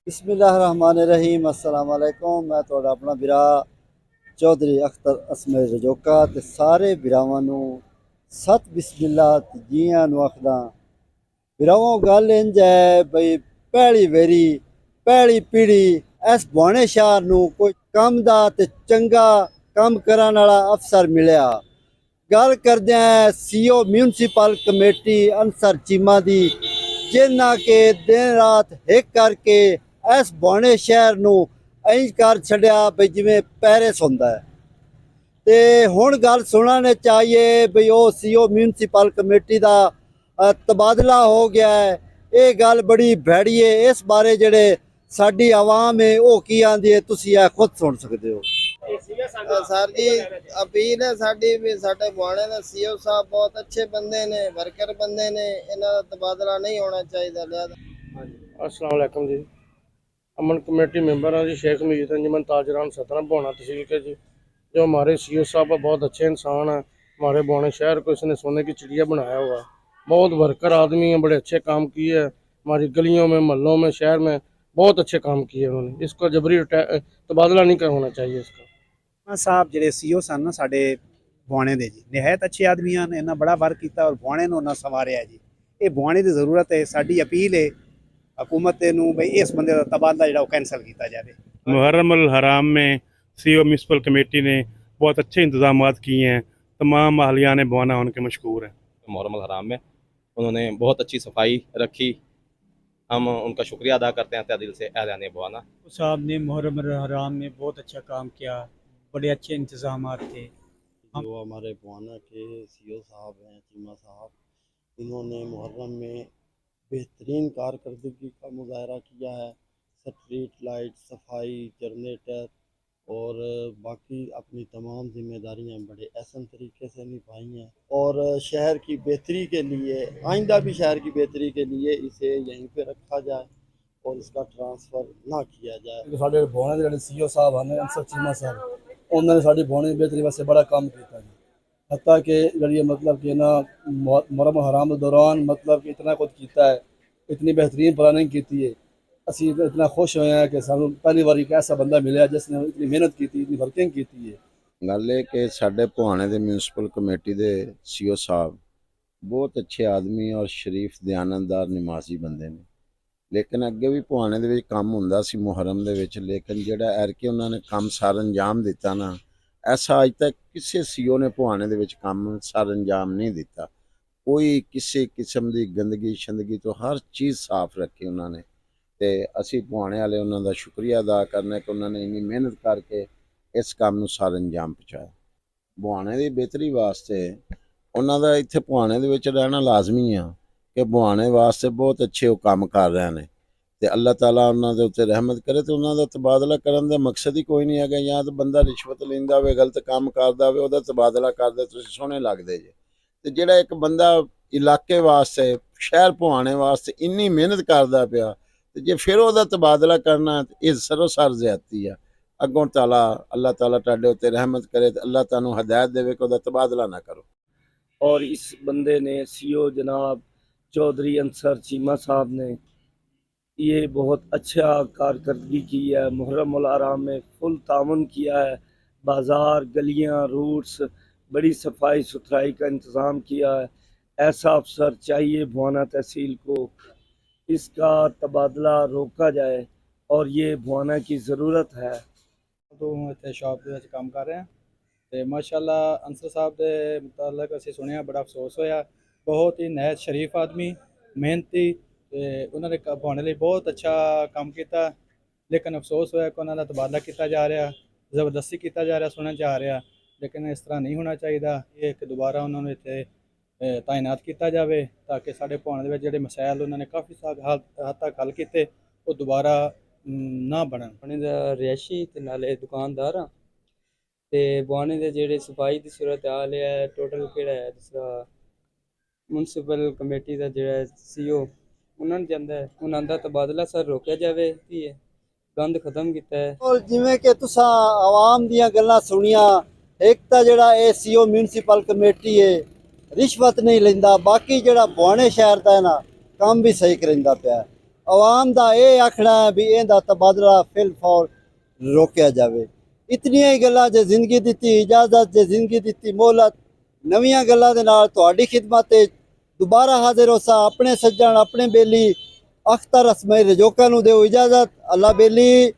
बिस्मिल्लाहिर्रहमानिर्रहीम अस्सलाम वालेकुम। मैं तुहाडा अपना बिरा चौधरी अख्तर असमे रजोका ते सारे बिरावां नूं सत बिस्मिल्ला ते जी आयां नूं आखदा। बिरावों गल इंज है बई पहली वेरी पहली पीढ़ी इस बुआने शहर नूं कोई कम दा ते चंगा कम करन वाला अफसर मिलिया। गल करदे CO municipal committee Ansar Cheema दी, जिन्ना के दिन रात हिक करके इस बुआने शहर नूं इंज कर छड्या बई जिवें पेरिस हुंदा है। ते हुण गल सुनने चाहिए बई ओ सीओ म्यूनसिपल कमेटी दा तबादला हो गया है। ये गल बड़ी भैड़ी है। इस बारे जेड़े साडी आवाम है वो की आंदी है, तुसीं ये खुद सुन सकते हो। सर जी अपील है साडी भी साडे बुआणे दे सीओ साहब बहुत अच्छे बंदे ने, वर्कर बंदे ने, इन्हां दा तबादला नहीं होना चाहिए। लिहाजा अस्सलाम वालेकुम जी। अमन कमेटी मेंबर हैं जी, शेख मजीद अंजमन ताजरान सतना बुआना तहसील के जी। जो हमारे सीओ साहब बहुत अच्छे इंसान हैं। हमारे बुआने शहर को इसने सोने की चिड़िया बनाया हुआ है। बहुत वर्कर आदमी हैं, बड़े अच्छे काम किए हैं। हमारी गलियों में, मोहल्लों में, शहर में बहुत अच्छे काम किए उन्होंने। इसका जबरी तबादला नहीं होना चाहिए इसका। साहब ਜਿਹੜੇ ਸੀਓ ਸਨ ਨਾ ਸਾਡੇ ਬੁਆਣੇ ਦੇ ਜੀ, ਨਿਹਾਇਤ ਅੱਛੇ ਆਦਮੀ ਹਨ। ਇਹਨਾਂ ਬੜਾ ਵਰਕ ਕੀਤਾ ਔਰ ਬੁਆਣੇ ਨੂੰ ਉਹਨਾਂ ਸੰਵਾਰਿਆ ਜੀ। ਇਹ ਬੁਆਣੇ ਦੀ ਜ਼ਰੂਰਤ ਹੈ। ਸਾਡੀ ਅਪੀਲ ਹੈ हुकूमत नूं बई इस बंदे का तबादला जो कैंसल किया जाए। मुहर्रम अल हराम में सीओ म्यूनसिपल कमेटी ने बहुत अच्छे इंतजाम किए हैं। तमाम अहलियान बुआना उनके मशहूर हैं। मुहर्रम अल हराम में उन्होंने बहुत अच्छी सफाई रखी। हम उनका शुक्रिया अदा करते हैं तहे दिल से अहलियान बुआना साहब ने। मुहर्रम अल हराम में बहुत अच्छा काम किया, बड़े अच्छे इंतजाम थे। जो हमारे बुआना के सीओ साहब हैं चीमा साहब, इन्होंने मुहर्रम में बेहतरीन कारकर्दगी का मुजाहरा किया है। स्ट्रीट लाइट, सफाई, जनरेटर और बाकी अपनी तमाम जिम्मेदारियां बड़े अहसन तरीके से निभाई हैं। और शहर की बेहतरी के लिए, आइंदा भी शहर की बेहतरी के लिए इसे यहीं पे रखा जाए और इसका ट्रांसफ़र ना किया जाए। साढ़े बुआने के सीओ साहब हैं अंसर चीमा साहब, उन्होंने साड़ी बुआने की बेहतरी वास्ते बड़ा काम किया जी। हत्ता कि जी मतलब कि ना मुहर्रम हराम के दौरान मतलब कि इतना कुछ किया है, इतनी बेहतरीन प्लानिंग की है। असी इतना खुश होए हैं कि सानू पहली बार एक ऐसा बंदा मिले जिसने इतनी मेहनत की, इतनी वर्किंग की है। गल है कि साढ़े भुआने के म्यूनसिपल कमेटी के सीओ साहब बहुत अच्छे आदमी और शरीफ दयानतदार नमाजी बंदे ने। लेकिन अगे भी भुआने के काम होंदा सी मुहर्रम दे विच, लेकिन जिहड़ा एरके उन्होंने काम सार अंजाम दिता ना, ऐसा अज तक किसी सीओ ने भुआने दे विच काम सार अंजाम नहीं दिता। कोई किसी किस्म की गंदगी शंदगी तो हर चीज़ साफ रखी उन्होंने। तो असी भुआने वाले उन्होंने शुक्रिया अदा करने कि उन्होंने इन्नी मेहनत करके इस काम नूं सार अंजाम पहुँचाया। भुआने की बेहतरी वास्ते उन्होंने इत्थे भुआने दे विच रहना लाजमी आ कि भुआने वास्ते बहुत अच्छे वो काम कर रहे हैं। तो अल्लाह ताला उन्होंने उत्ते रहमत करे। तो उन्होंने तबादला करने का मकसद ही कोई नहीं है या तो बंदा रिश्वत लेंदा हो, गलत काम करता हो, उहदा तबादला कर दे तुसीं सोहणे लगदे जे। तो जिहड़ा एक बंदा इलाके वास्ते, शहर भुआने वास्ते इन्नी मेहनत करता पिया, तो जे फिर उहदा तबादला करना ये सरोसर ज्यादती है। अगों ताला अल्लाह ताला तुहाडे उत्ते रहमत करे, तो अल्लाह तुहानूं हदायत देवे कि उहदा तबादला ना करो। और इस बंदे ने सीओ जनाब चौधरी अंसर चीमा साहब ने ये बहुत अच्छा कारकर्दगी की है। मुहर्रम अल हराम में फुल तावन किया है। बाज़ार, गलियां, रूट्स, बड़ी सफाई सुथराई का इंतज़ाम किया है। ऐसा अफसर चाहिए भुआना तहसील को। इसका तबादला रोका जाए और ये भुआना की ज़रूरत है। तो इतने शॉप के काम कर रहे हैं तो माशाल्लाह अंसर साहब के मुतालक असीं सुनिया, बड़ा अफसोस होया। बहुत ही नहायत शरीफ आदमी, मेहनती, उन्होंने भुआने लिए बहुत अच्छा काम किया। लेकिन अफसोस होया कि उन्होंने तबादला किया जा रहा, ज़बरदस्ती किया जा रहा, सुनने जा रहा। लेकिन इस तरह नहीं होना चाहिए। ये कि दोबारा उन्होंने इतने तैनात किया जाए ताकि साढ़े भुआने के जोड़े मसायल उन्होंने काफ़ी हद तक हल किए वो दोबारा ना बनन। रिहायशी ते नाले दुकानदार हाँ ते बुआने दे जेह्ड़े सफाई दी सूरत हाल है टोटल केड़ा है। दूसरा म्यूनसिपल कमेटी का जेह्ड़ा सीओ उन्होंने जांदा है, उन्हां दा तबादला सर रोकिया जाए। ये गंद खत्म किया है। और जिवें कि तुसां आवाम दीयां गल्लां सुनिया, एक तां जिहड़ा ए सीओ म्यूनसिपल कमेटी है रिश्वत नहीं लैंदा, बाकी जिहड़ा बुआने शहर दा है ना काम भी सही करिंदा पिया। ਆਵਾਮ ਦਾ ਇਹ ਆਖਣਾ ਹੈ ਵੀ ਇਹਦਾ ਤਬਾਦਲਾ ਫਿਲ ਫੌਰ ਰੋਕਿਆ ਜਾਵੇ। ਇਤਨੀਆਂ ਹੀ ਗੱਲਾਂ ਜੇ ਜ਼ਿੰਦਗੀ ਦਿੱਤੀ ਇਜਾਜ਼ਤ, ਜੇ ਜ਼ਿੰਦਗੀ ਦਿੱਤੀ ਮੋਹਲਤ, ਨਵੀਆਂ ਗੱਲਾਂ ਦੇ ਨਾਲ ਤੁਹਾਡੀ ਖਿਦਮਤ ਤੇ ਦੁਬਾਰਾ ਹਾਜ਼ਰ ਹੋਸਾ। ਆਪਣੇ ਸੱਜਣ ਆਪਣੇ ਬੇਲੀ ਅਖਤਰ ਅਸਮੈਰ ਰਜੋਕਾ ਨੂੰ ਦਿਓ ਇਜਾਜ਼ਤ। ਅੱਲਾ ਬੇਲੀ